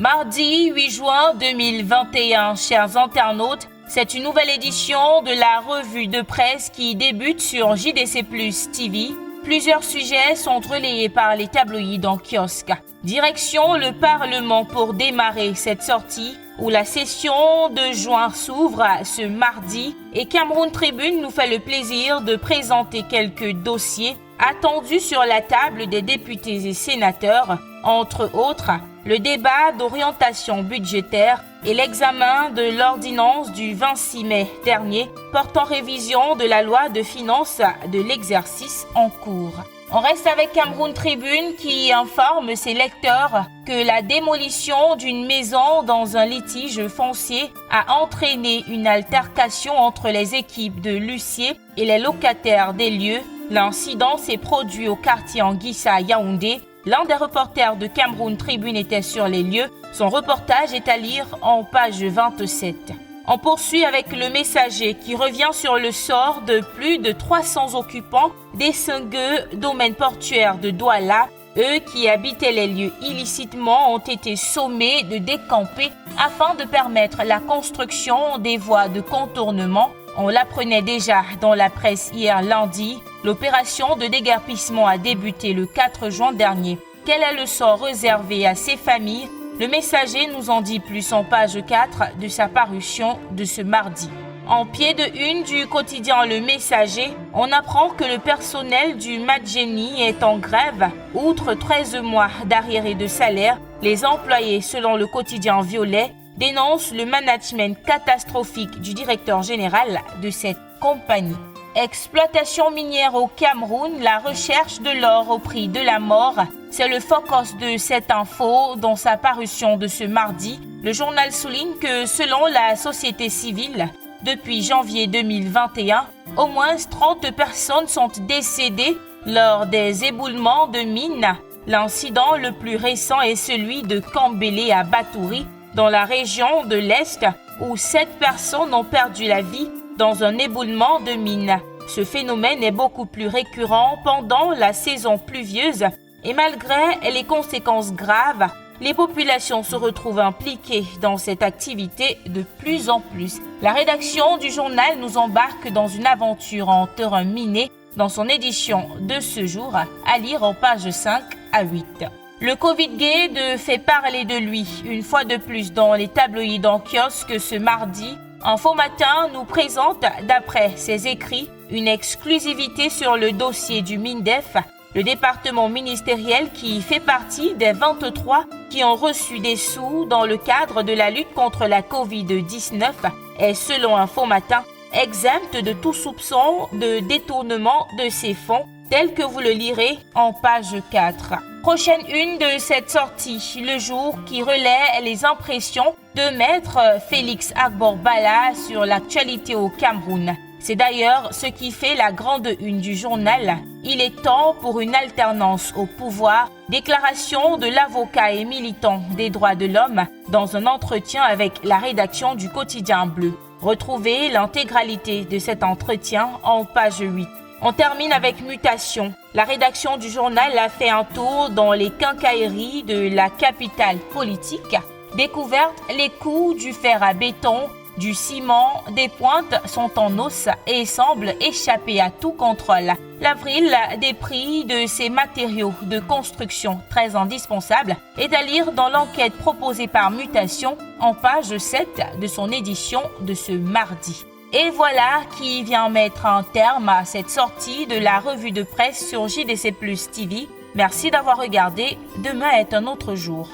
Mardi 8 juin 2021, chers internautes, c'est une nouvelle édition de la revue de presse qui débute sur JDC Plus TV. Plusieurs sujets sont relayés par les tabloïds en kiosque. Direction le Parlement pour démarrer cette sortie où la session de juin s'ouvre ce mardi et Cameroun Tribune nous fait le plaisir de présenter quelques dossiers attendus sur la table des députés et sénateurs, entre autres le débat d'orientation budgétaire et l'examen de l'ordonnance du 26 mai dernier portant révision de la loi de finances de l'exercice en cours. On reste avec Cameroun Tribune qui informe ses lecteurs que la démolition d'une maison dans un litige foncier a entraîné une altercation entre les équipes de l'huissier et les locataires des lieux. L'incident s'est produit au quartier Anguissa à Yaoundé. L'un des reporters de Cameroun Tribune était sur les lieux. Son reportage est à lire en page 27. On poursuit avec le Messager qui revient sur le sort de plus de 300 occupants des Sengue, domaine portuaire de Douala. Eux qui habitaient les lieux illicitement ont été sommés de décamper afin de permettre la construction des voies de contournement. On l'apprenait déjà dans la presse hier lundi. L'opération de déguerpissement a débuté le 4 juin dernier. Quel est le sort réservé à ces familles ? Le Messager nous en dit plus en page 4 de sa parution de ce mardi. En pied de une du quotidien Le Messager, on apprend que le personnel du Madjeni est en grève. Outre 13 mois d'arriérés de salaire, les employés, selon le quotidien Violet, dénoncent le management catastrophique du directeur général de cette compagnie. Exploitation minière au Cameroun, la recherche de l'or au prix de la mort. C'est le focus de cette info dans sa parution de ce mardi. Le journal souligne que selon la société civile, depuis janvier 2021, au moins 30 personnes sont décédées lors des éboulements de mines. L'incident le plus récent est celui de Kambélé à Batouri, dans la région de l'Est, où 7 personnes ont perdu la vie dans un éboulement de mines. Ce phénomène est beaucoup plus récurrent pendant la saison pluvieuse et malgré les conséquences graves, les populations se retrouvent impliquées dans cette activité de plus en plus. La rédaction du journal nous embarque dans une aventure en terrain miné dans son édition de ce jour, à lire en pages 5 à 8. Le Covid-Gay fait parler de lui une fois de plus dans les tabloïds en kiosque ce mardi. Info Matin nous présente, d'après ses écrits, une exclusivité sur le dossier du MINDEF, le département ministériel qui fait partie des 23 qui ont reçu des sous dans le cadre de la lutte contre la Covid-19 est, selon Info Matin, exempt de tout soupçon de détournement de ces fonds, tel que vous le lirez en page 4. Prochaine une de cette sortie, Le Jour qui relaie les impressions de maître Félix Agborbala sur l'actualité au Cameroun. C'est d'ailleurs ce qui fait la grande une du journal. Il est temps pour une alternance au pouvoir. Déclaration de l'avocat et militant des droits de l'homme dans un entretien avec la rédaction du Quotidien Bleu. Retrouvez l'intégralité de cet entretien en page 8. On termine avec Mutation. La rédaction du journal a fait un tour dans les quincailleries de la capitale politique. Découverte, les coûts du fer à béton, du ciment, des pointes sont en hausse et semblent échapper à tout contrôle. L'avril des prix de ces matériaux de construction très indispensables est à lire dans l'enquête proposée par Mutation en page 7 de son édition de ce mardi. Et voilà qui vient mettre un terme à cette sortie de la revue de presse sur JDC Plus TV. Merci d'avoir regardé. Demain est un autre jour.